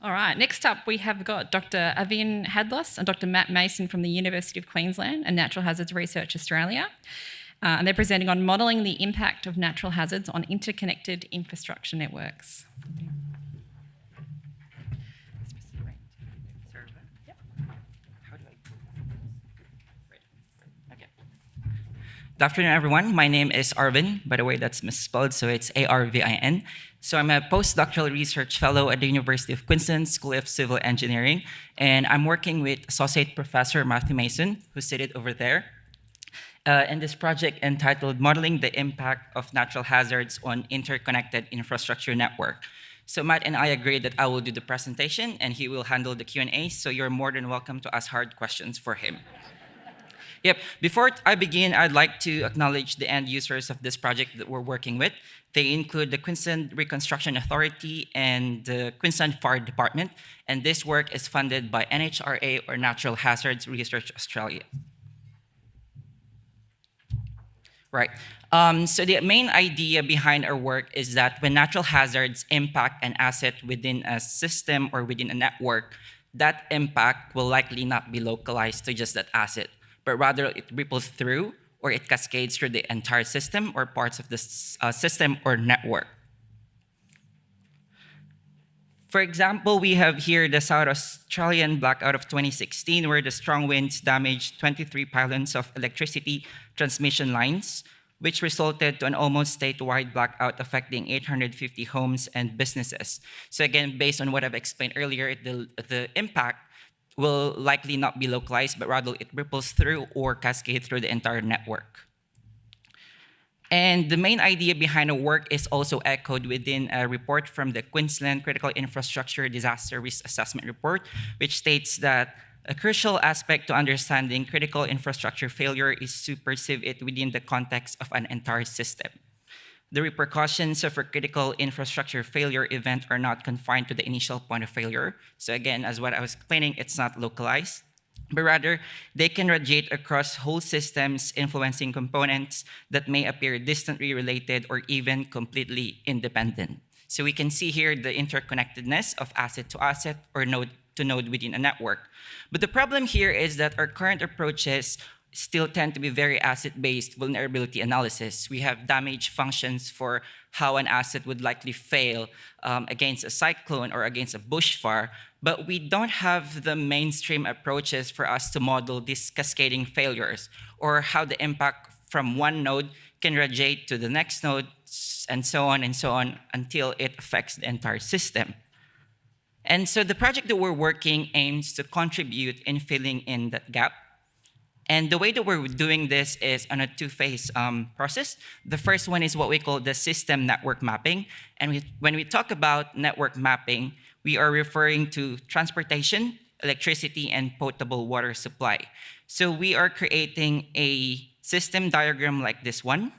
All right, next up we have got Dr. Avin Hadlos and Dr. Matt Mason from the University of Queensland and Natural Hazards Research Australia. And they're presenting on modelling the impact of natural hazards on interconnected infrastructure networks. Good afternoon, everyone. My name is Arvin. By the way, that's misspelled, so it's Arvin. So I'm a postdoctoral research fellow at the University of Queensland School of Civil Engineering, and I'm working with Associate Professor Matthew Mason, who's seated over there, in this project entitled Modeling the Impact of Natural Hazards on Interconnected Infrastructure Network. So Matt and I agreed that I will do the presentation, and he will handle the Q&A, so you're more than welcome to ask hard questions for him. Yep. Before I begin, I'd like to acknowledge the end users of this project that we're working with. They include the Queensland Reconstruction Authority and the Queensland Fire Department, and this work is funded by NHRA, or Natural Hazards Research Australia. Right. So the main idea behind our work is that when natural hazards impact an asset within a system or within a network, that impact will likely not be localized to just that asset, but rather it ripples through or it cascades through the entire system or parts of the system or network. For example, we have here the South Australian blackout of 2016, where the strong winds damaged 23 pylons of electricity transmission lines, which resulted to an almost statewide blackout affecting 850 homes and businesses. So again, based on what I've explained earlier, the impact will likely not be localized, but rather it ripples through or cascades through the entire network. And the main idea behind the work is also echoed within a report from the Queensland Critical Infrastructure Disaster Risk Assessment Report, which states that a crucial aspect to understanding critical infrastructure failure is to perceive it within the context of an entire system. The repercussions of a critical infrastructure failure event are not confined to the initial point of failure. So again, as what I was explaining, it's not localized, but rather they can radiate across whole systems, influencing components that may appear distantly related or even completely independent. So we can see here the interconnectedness of asset to asset or node to node within a network. But the problem here is that our current approaches still tend to be very asset-based vulnerability analysis. We have damage functions for how an asset would likely fail against a cyclone or against a bushfire, but we don't have the mainstream approaches for us to model these cascading failures or how the impact from one node can radiate to the next node and so on until it affects the entire system. And so the project that we're working aims to contribute in filling in that gap. And the way that we're doing this is on a two-phase process. The first one is what we call the system network mapping. And when we talk about network mapping, we are referring to transportation, electricity, and potable water supply. So we are creating a system diagram like this one,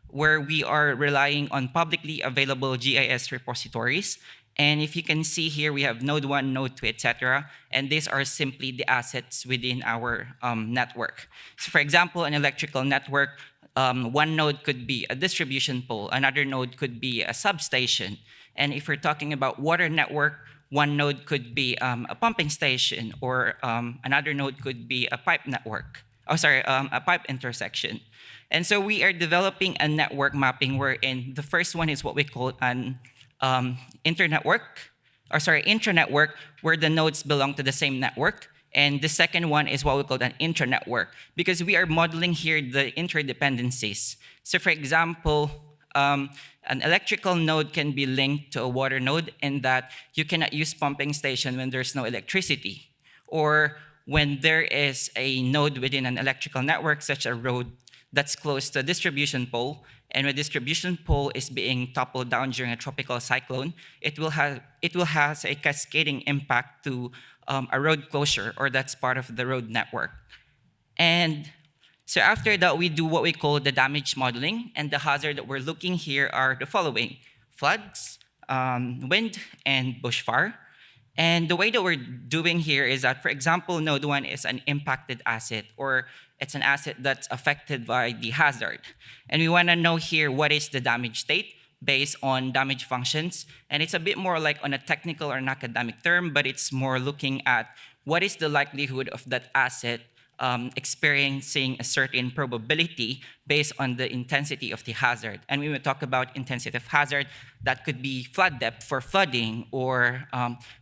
where we are relying on publicly available GIS repositories. And if you can see here, we have node 1, node 2, etc. And these are simply the assets within our network. So for example, an electrical network, one node could be a distribution pole, another node could be a substation. And if we're talking about water network, one node could be a pumping station, or another node could be a pipe network. A pipe intersection. And so we are developing a network mapping wherein the first one is what we call an intranetwork, where the nodes belong to the same network. And the second one is what we call an intranetwork, because we are modeling here the interdependencies. So for example, an electrical node can be linked to a water node in that you cannot use pumping station when there's no electricity. Or when there is a node within an electrical network, such a road that's close to a distribution pole, and when a distribution pole is being toppled down during a tropical cyclone, it will have a cascading impact to a road closure, or that's part of the road network. And so after that, we do what we call the damage modeling, and the hazard that we're looking here are the following: floods, wind, and bushfire. And the way that we're doing here is that, for example, node 1 is an impacted asset, or it's an asset that's affected by the hazard. And we want to know here what is the damage state, based on damage functions. And it's a bit more like on a technical or an academic term, but it's more looking at what is the likelihood of that asset experiencing a certain probability based on the intensity of the hazard. And when we talk about intensity of hazard, that could be flood depth for flooding or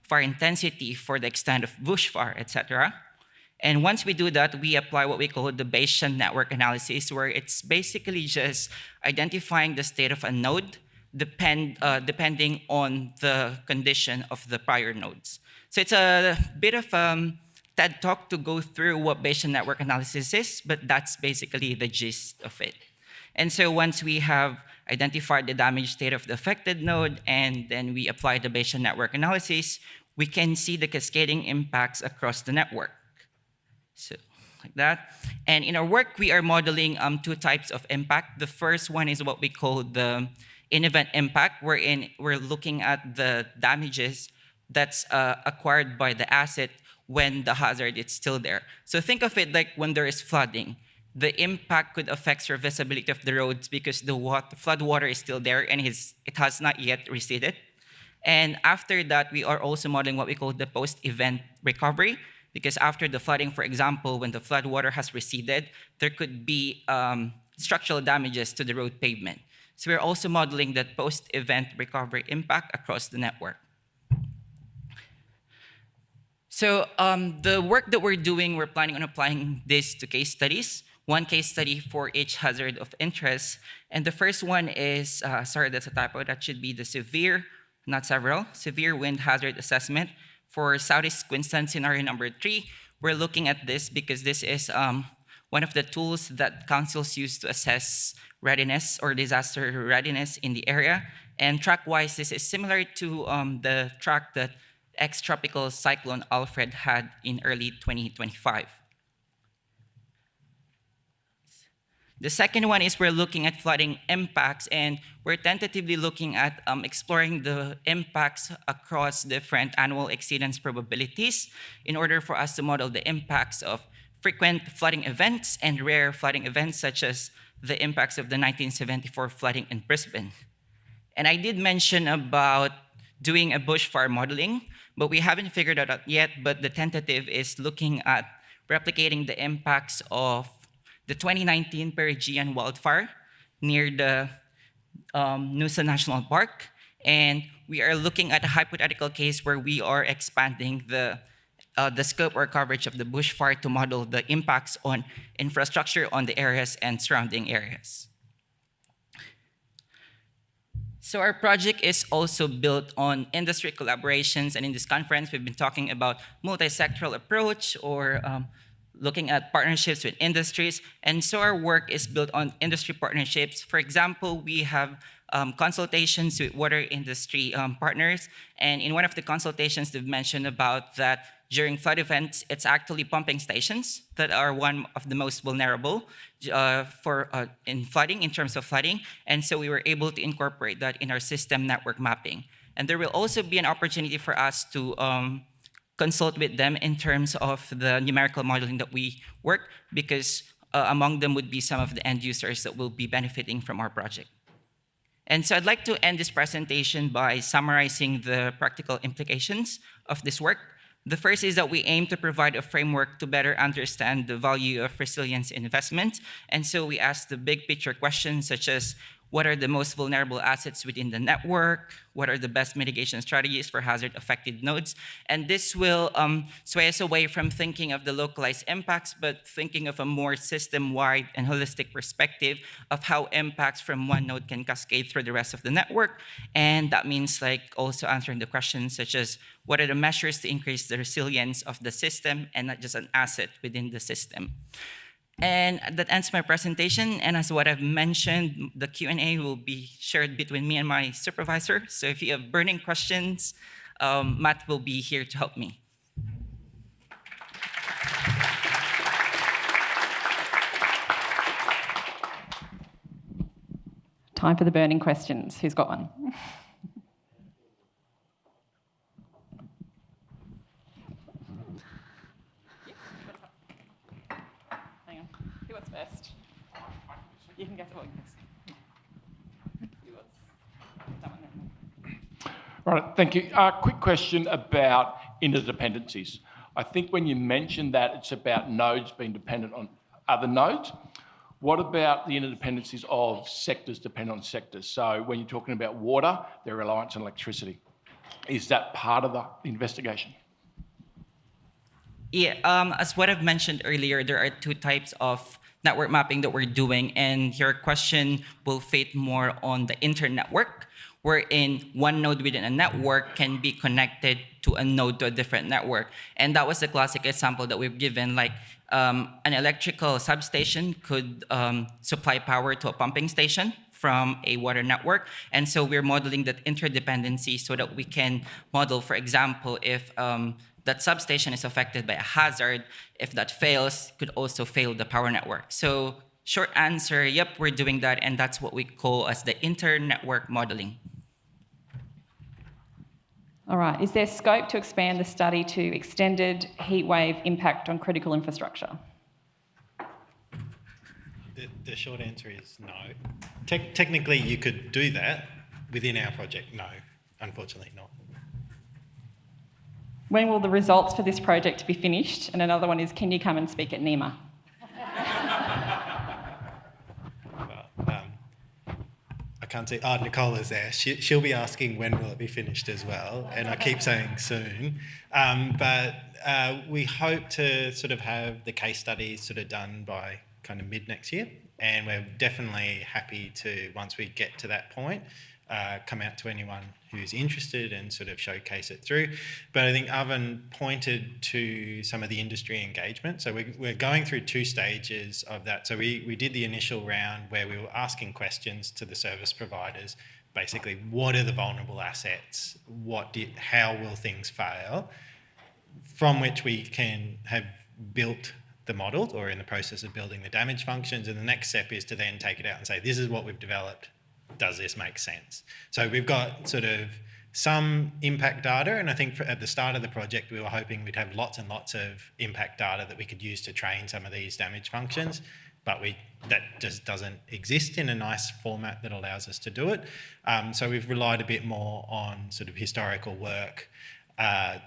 fire intensity for the extent of bushfire, etc. And once we do that, we apply what we call the Bayesian network analysis, where it's basically just identifying the state of a node depending on the condition of the prior nodes. So it's a bit of TED Talk to go through what Bayesian network analysis is, but that's basically the gist of it. And so once we have identified the damage state of the affected node, and then we apply the Bayesian network analysis, we can see the cascading impacts across the network. So like that. And in our work, we are modeling two types of impact. The first one is what we call the in-event impact, wherein we're looking at the damages that's acquired by the asset when the hazard is still there. So think of it like when there is flooding. The impact could affect your visibility of the roads because the flood water is still there and it has not yet receded. And after that, we are also modeling what we call the post-event recovery, because after the flooding, for example, when the flood water has receded, there could be structural damages to the road pavement. So we're also modeling that post-event recovery impact across the network. So the work that we're doing, we're planning on applying this to case studies. One case study for each hazard of interest. And the first one is, sorry, that's a typo, that should be the severe wind hazard assessment for Southeast Queensland scenario number 3. We're looking at this because this is one of the tools that councils use to assess readiness or disaster readiness in the area. And track-wise, this is similar to the track that ex-tropical Cyclone Alfred had in early 2025. The second one is we're looking at flooding impacts, and we're tentatively looking at exploring the impacts across different annual exceedance probabilities in order for us to model the impacts of frequent flooding events and rare flooding events, such as the impacts of the 1974 flooding in Brisbane. And I did mention about doing a bushfire modeling, but we haven't figured it out yet, but the tentative is looking at replicating the impacts of the 2019 Perigean wildfire near the Noosa National Park. And we are looking at a hypothetical case where we are expanding the scope or coverage of the bushfire to model the impacts on infrastructure on the areas and surrounding areas. So our project is also built on industry collaborations, and in this conference, we've been talking about multi-sectoral approach or looking at partnerships with industries. And so our work is built on industry partnerships. For example, we have consultations with water industry partners. And in one of the consultations, they've mentioned about that during flood events, it's actually pumping stations that are one of the most vulnerable in flooding, in terms of flooding. And so we were able to incorporate that in our system network mapping. And there will also be an opportunity for us to consult with them in terms of the numerical modeling that we work, because among them would be some of the end users that will be benefiting from our project. And so I'd like to end this presentation by summarizing the practical implications of this work. The first is that we aim to provide a framework to better understand the value of resilience investment. And so we ask the big picture questions such as, what are the most vulnerable assets within the network? What are the best mitigation strategies for hazard-affected nodes? And this will sway us away from thinking of the localized impacts, but thinking of a more system-wide and holistic perspective of how impacts from one node can cascade through the rest of the network. And that means like also answering the questions such as, what are the measures to increase the resilience of the system and not just an asset within the system? And that ends my presentation. And as what I've mentioned, the Q&A will be shared between me and my supervisor. So if you have burning questions, Matt will be here to help me. Time for the burning questions. Who's got one? You can get the one. Right, thank you. Quick question about interdependencies. I think when you mentioned that it's about nodes being dependent on other nodes, what about the interdependencies of sectors dependent on sectors? So when you're talking about water, their reliance on electricity, is that part of the investigation? Yeah, as what I've mentioned earlier, there are two types of network mapping that we're doing, and your question will fit more on the inter-network, wherein one node within a network can be connected to a node to a different network. And that was the classic example that we've given, like an electrical substation could supply power to a pumping station from a water network. And so we're modeling that interdependency so that we can model, for example, if that substation is affected by a hazard, if that fails, could also fail the power network. So short answer, yep, we're doing that, and that's what we call as the inter-network modeling. All right. Is there scope to expand the study to extended heat wave impact on critical infrastructure? The short answer is no. Technically, you could do that within our project. No, unfortunately not. When will the results for this project be finished? And another one is, can you come and speak at NEMA? I can't say. Oh, Nicola's there. She'll be asking when will it be finished as well, and I keep saying soon. But we hope to sort of have the case studies sort of done by kind of mid next year, and we're definitely happy to, once we get to that point, come out to anyone who's interested and sort of showcase it through. But I think Arvin pointed to some of the industry engagement. So we're going through two stages of that. So we did the initial round where we were asking questions to the service providers, basically, what are the vulnerable assets? How will things fail? From which we can have built the model, or in the process of building the damage functions. And the next step is to then take it out and say, this is what we've developed. Does this make sense? So we've got sort of some impact data, and I think at the start of the project we were hoping we'd have lots and lots of impact data that we could use to train some of these damage functions, but that just doesn't exist in a nice format that allows us to do it. So we've relied a bit more on sort of historical work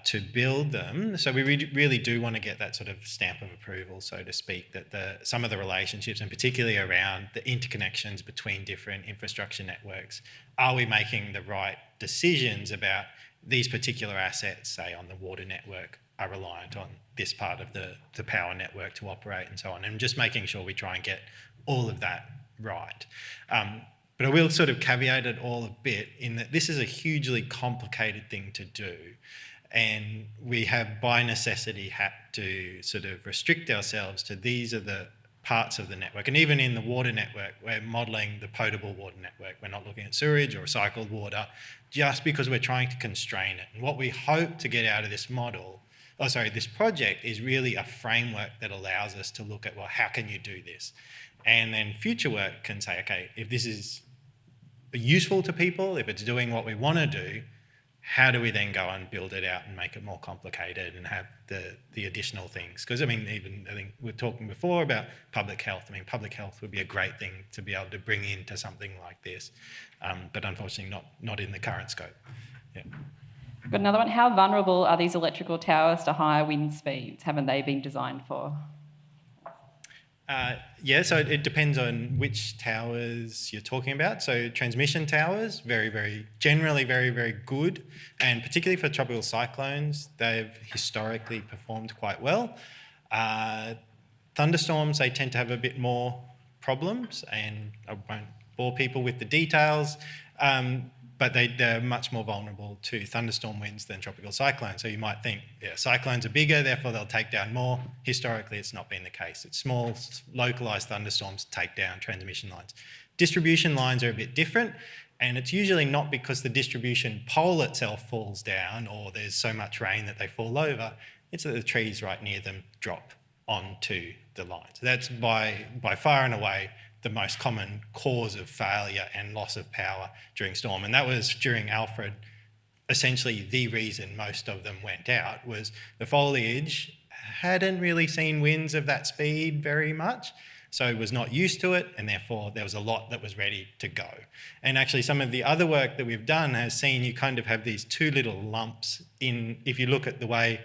to build them. So we really do want to get that sort of stamp of approval, so to speak, that some of the relationships, and particularly around the interconnections between different infrastructure networks, are we making the right decisions about these particular assets, say on the water network, are reliant on this part of the power network to operate and so on, and just making sure we try and get all of that right. But I will sort of caveat it all a bit in that this is a hugely complicated thing to do, and we have by necessity had to sort of restrict ourselves to these are the parts of the network. And even in the water network, we're modelling the potable water network. We're not looking at sewage or recycled water, just because we're trying to constrain it. And what we hope to get out of this this project is really a framework that allows us to look at, well, how can you do this? And then future work can say, okay, if this is useful to people, if it's doing what we want to do, how do we then go and build it out and make it more complicated and have the additional things? Because I think we were talking before about public health. I mean, public health would be a great thing to be able to bring into something like this, but unfortunately not in the current scope. Yeah. Got another one. How vulnerable are these electrical towers to higher wind speeds? Haven't they been designed for? So it depends on which towers you're talking about. So transmission towers, generally very, very good. And particularly for tropical cyclones, they've historically performed quite well. Thunderstorms, they tend to have a bit more problems, and I won't bore people with the details, but they're much more vulnerable to thunderstorm winds than tropical cyclones. So you might think, cyclones are bigger, therefore they'll take down more. Historically, it's not been the case. It's small, localised thunderstorms take down transmission lines. Distribution lines are a bit different, and it's usually not because the distribution pole itself falls down or there's so much rain that they fall over. It's that the trees right near them drop onto the line. So that's by far and away the most common cause of failure and loss of power during storm. And that was during Alfred. Essentially the reason most of them went out was the foliage hadn't really seen winds of that speed very much. so was not used to it, and therefore there was a lot that was ready to go. And actually some of the other work that we've done has seen you kind of have these two little lumps in, if you look at the way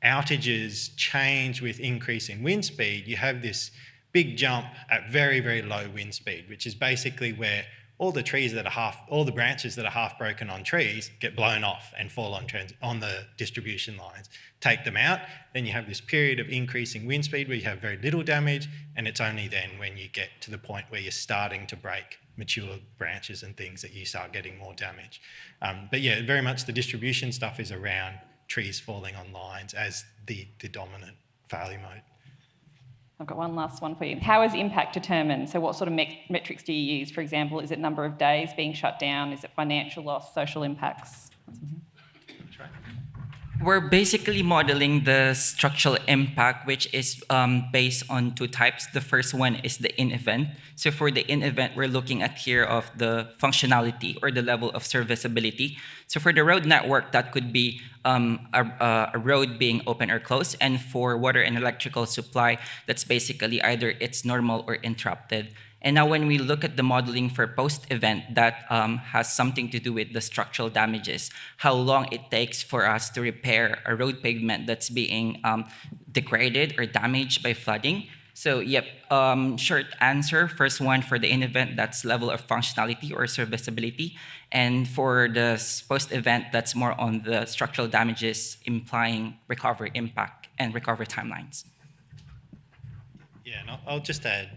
outages change with increasing wind speed, you have this big jump at very, very low wind speed, which is basically where all the branches that are half broken on trees get blown off and fall on the distribution lines. Take them out, then you have this period of increasing wind speed where you have very little damage, and it's only then when you get to the point where you're starting to break mature branches and things that you start getting more damage. But yeah, very much the distribution stuff is around trees falling on lines as the dominant failure mode. I've got one last one for you. How is impact determined? So what sort of metrics do you use? For example, is it number of days being shut down? Is it financial loss, social impacts? We're basically modeling the structural impact, which is based on two types. The first one is the in-event. So for the in-event, we're looking at here of the functionality or the level of serviceability. So for the road network, that could be a road being open or closed. And for water and electrical supply, that's basically either it's normal or interrupted. And now when we look at the modeling for post-event, that has something to do with the structural damages, how long it takes for us to repair a road pavement that's being degraded or damaged by flooding. So yep, short answer, first one for the in-event, that's level of functionality or serviceability. And for the post-event, that's more on the structural damages implying recovery impact and recovery timelines. Yeah, and I'll just add,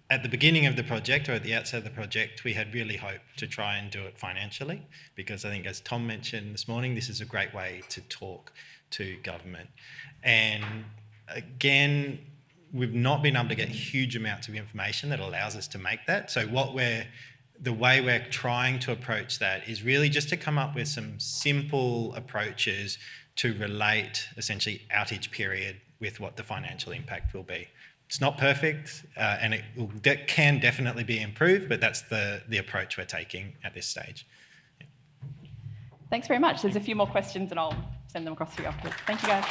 at the beginning of the project, or at the outset of the project, we had really hoped to try and do it financially, because I think, as Tom mentioned this morning, this is a great way to talk to government. And again, we've not been able to get huge amounts of information that allows us to make that. So the way we're trying to approach that is really just to come up with some simple approaches to relate essentially outage period with what the financial impact will be. It's not perfect, and it can definitely be improved, but that's the approach we're taking at this stage. Yeah. Thanks very much. There's a few more questions and I'll send them across to you afterwards. Thank you, guys.